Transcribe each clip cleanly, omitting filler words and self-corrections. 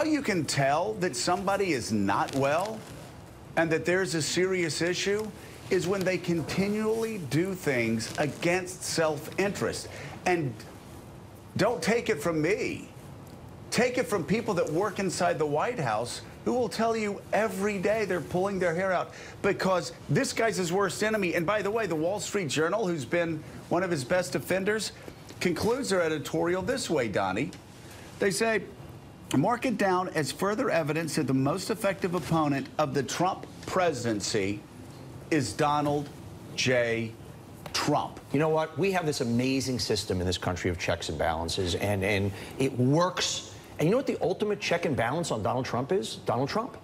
How you can tell that somebody is not well and that there's a serious issue is when they continually do things against self-interest. And don't take it from me. Take it from people that work inside the White House who will tell you every day they're pulling their hair out because this guy's his worst enemy. And by the way, the Wall Street Journal, who's been one of his best defenders, concludes their editorial this way, Donnie. They say, mark it down as further evidence that the most effective opponent of the Trump presidency is Donald J. Trump. You know what? We have this amazing system in this country of checks and balances, and it works. And you know what the ultimate check and balance on Donald Trump is? Donald Trump.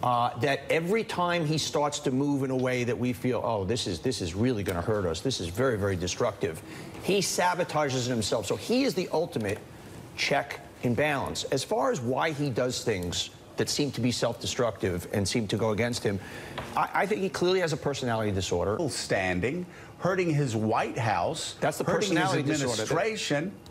That every time he starts to move in a way that we feel, oh, this is really going to hurt us, this is very, very destructive, he sabotages it himself. So he is the ultimate check and balance. As far as why he does things that seem to be self-destructive and seem to go against him, I think he clearly has a personality disorder. Standing, hurting his White House. That's the hurting personality his administration. disorder.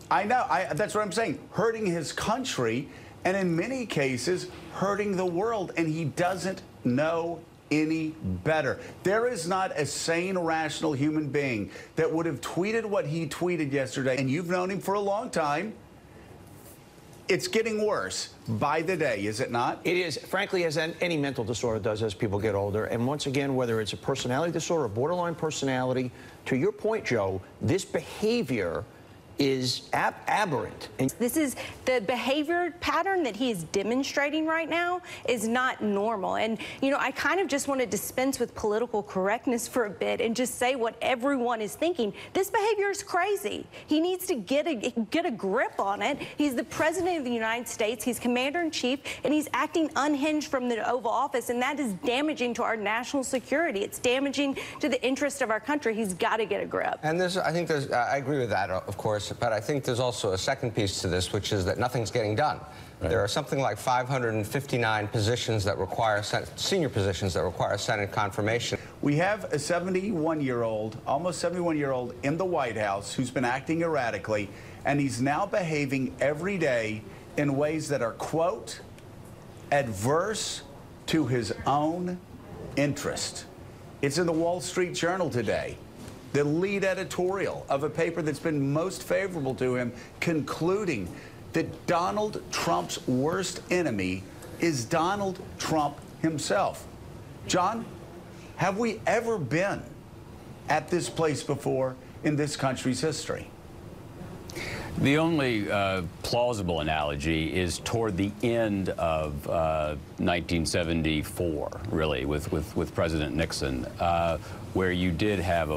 I know, that's what I'm saying. Hurting his country, and in many cases, hurting the world, and he doesn't know any better. There is not a sane, rational human being that would have tweeted what he tweeted yesterday, and you've known him for a long time. It's getting worse by the day, is it not? It is, frankly, as any mental disorder does as people get older. And once again, whether it's a personality disorder, a borderline personality, to your point, Joe, this behavior is aberrant. This is the behavior pattern that he is demonstrating right now is not normal. And, you know, I kind of just want to dispense with political correctness for a bit and just say what everyone is thinking. This behavior is crazy. He needs to get a grip on it. He's the president of the United States. He's commander-in-chief, and he's acting unhinged from the Oval Office, and that is damaging to our national security. It's damaging to the interest of our country. He's got to get a grip. And I think I agree with that, of course. But I think there's also a second piece to this, which is that nothing's getting done. Right. There are something like 559 positions that require senior positions that require Senate confirmation. We have a 71-year-old, almost 71-year-old in the White House who's been acting erratically, and he's now behaving every day in ways that are, quote, adverse to his own interest. It's in the Wall Street Journal today. The lead editorial of a paper that's been most favorable to him, concluding that Donald Trump's worst enemy is Donald Trump himself. John, have we ever been at this place before in this country's history? The only plausible analogy is toward the end of 1974, really, with President Nixon, where you did have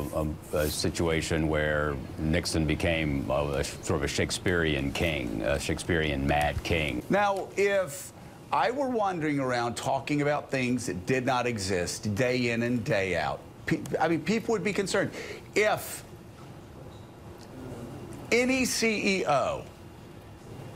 a situation where Nixon became sort of a Shakespearean king, a Shakespearean mad king. Now, if I were wandering around talking about things that did not exist day in and day out, I mean, people would be concerned. If any CEO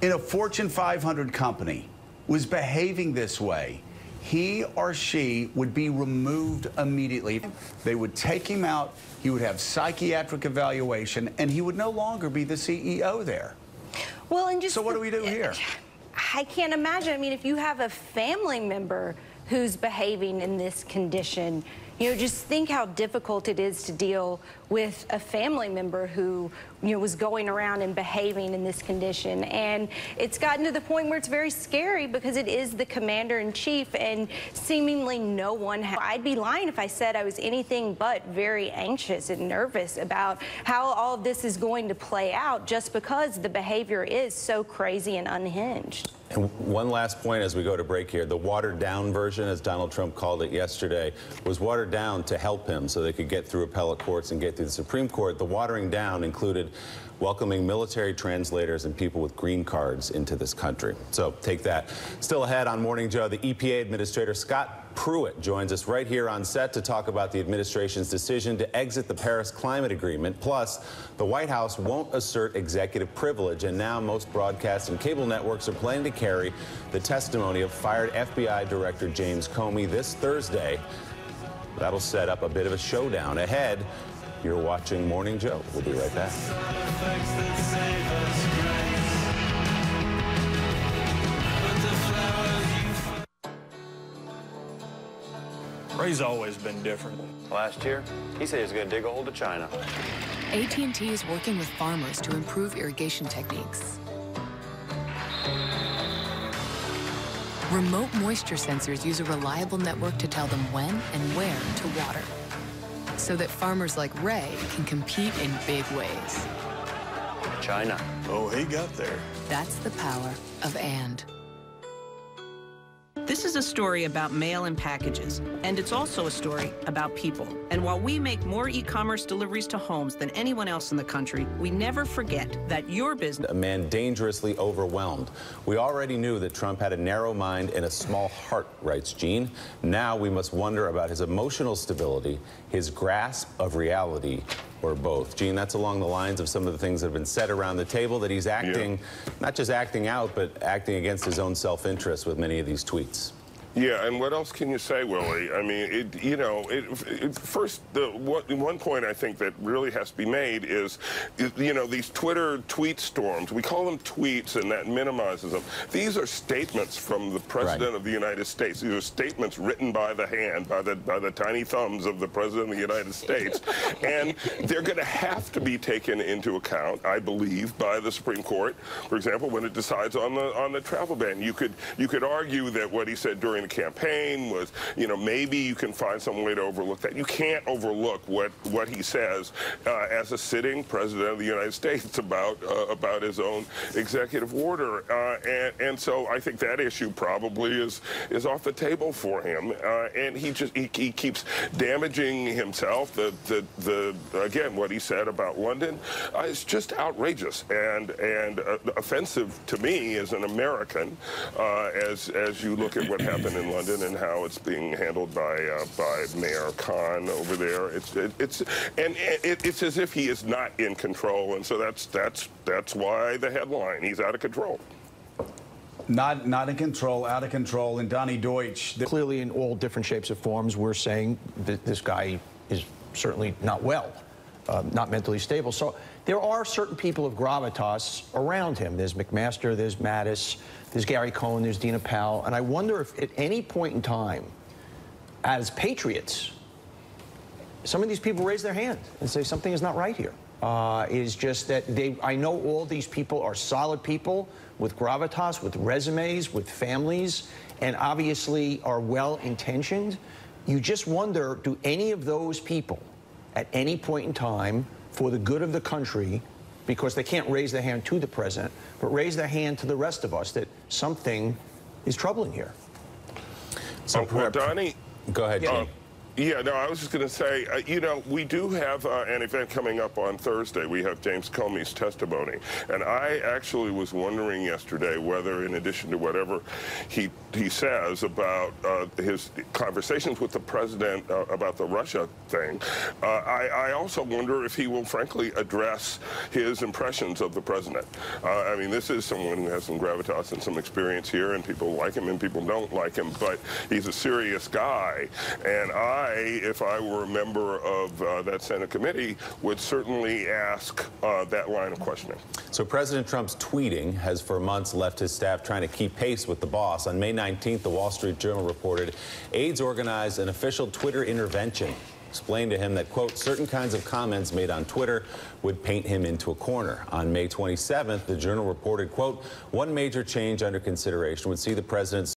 in a Fortune 500 company was behaving this way, he or she would be removed immediately. They would take him out, he would have psychiatric evaluation, and he would no longer be the CEO there. Well, and just so what do we do here? I can't imagine. I mean, if you have a family member who's behaving in this condition, you know, just think how difficult it is to deal with a family member who, you know, was going around and behaving in this condition. And it's gotten to the point where it's very scary because it is the commander-in-chief and seemingly no one has. I'd be lying if I said I was anything but very anxious and nervous about how all of this is going to play out just because the behavior is so crazy and unhinged. And one last point as we go to break here. The watered-down version, as Donald Trump called it yesterday, was watered down to help him so they could get through appellate courts and get through the Supreme Court. The watering down included welcoming military translators and people with green cards into this country. So take that. Still ahead on Morning Joe, the EPA Administrator Scott Pruitt joins us right here on set to talk about the administration's decision to exit the Paris Climate Agreement. Plus, the White House won't assert executive privilege, and now most broadcast and cable networks are planning to carry the testimony of fired FBI Director James Comey this Thursday. That'll set up a bit of a showdown ahead. You're watching Morning Joe. We'll be right back. The Ray's always been different. Last year, he said he was going to dig a hole to China. AT&T is working with farmers to improve irrigation techniques. Remote moisture sensors use a reliable network to tell them when and where to water, so that farmers like Ray can compete in big ways. China. Oh, he got there. That's the power of "and." This is a story about mail and packages, and it's also a story about people. And while we make more e-commerce deliveries to homes than anyone else in the country, we never forget that your business... A man dangerously overwhelmed. We already knew that Trump had a narrow mind and a small heart, writes Gene. Now we must wonder about his emotional stability, his grasp of reality, or both. Gene, that's along the lines of some of the things that have been said around the table, that he's acting, not just acting out, but acting against his own self-interest with many of these tweets. Yeah, and what else can you say, Willie? I mean, first, one point I think that really has to be made is, these Twitter tweet storms. We call them tweets, and that minimizes them. These are statements from the President of the United States. These are statements written by the hand, by the tiny thumbs of the President of the United States, and they're going to have to be taken into account, I believe, by the Supreme Court. For example, when it decides on the travel ban, you could argue that what he said during the campaign was, maybe you can find some way to overlook that. You can't overlook what he says as a sitting President of the United States about his own executive order, and so I think that issue probably is off the table for him, and he keeps damaging himself. Again, what he said about London is just outrageous and offensive to me as an American, as you look at what happened in London and how it's being handled by Mayor Khan over there. It's as if he is not in control, and so that's why the headline: he's out of control. Not in control, out of control. And Donnie Deutsch. Clearly, in all different shapes or forms, we're saying that this guy is certainly not well, not mentally stable. So there are certain people of gravitas around him. There's McMaster, there's Mattis, there's Gary Cohn, there's Dina Powell. And I wonder if at any point in time, as patriots, some of these people raise their hand and say something is not right here. Is just that I know all these people are solid people with gravitas, with resumes, with families, and obviously are well-intentioned. You just wonder, do any of those people at any point in time, for the good of the country, because they can't raise their hand to the president, but raise their hand to the rest of us, that something is troubling here? So, well, Donnie, go ahead, Gene. Yeah, no, I was just going to say, we do have an event coming up on Thursday. We have James Comey's testimony. And I actually was wondering yesterday whether, in addition to whatever he says about his conversations with the president about the Russia thing, I also wonder if he will, frankly, address his impressions of the president. I mean, this is someone who has some gravitas and some experience here, and people like him and people don't like him, but he's a serious guy. And if I were a member of that Senate committee, would certainly ask that line of questioning. So President Trump's tweeting has for months left his staff trying to keep pace with the boss. On May 19th, the Wall Street Journal reported aides organized an official Twitter intervention, explained to him that, quote, certain kinds of comments made on Twitter would paint him into a corner. On May 27th, the Journal reported, quote, one major change under consideration would see the president's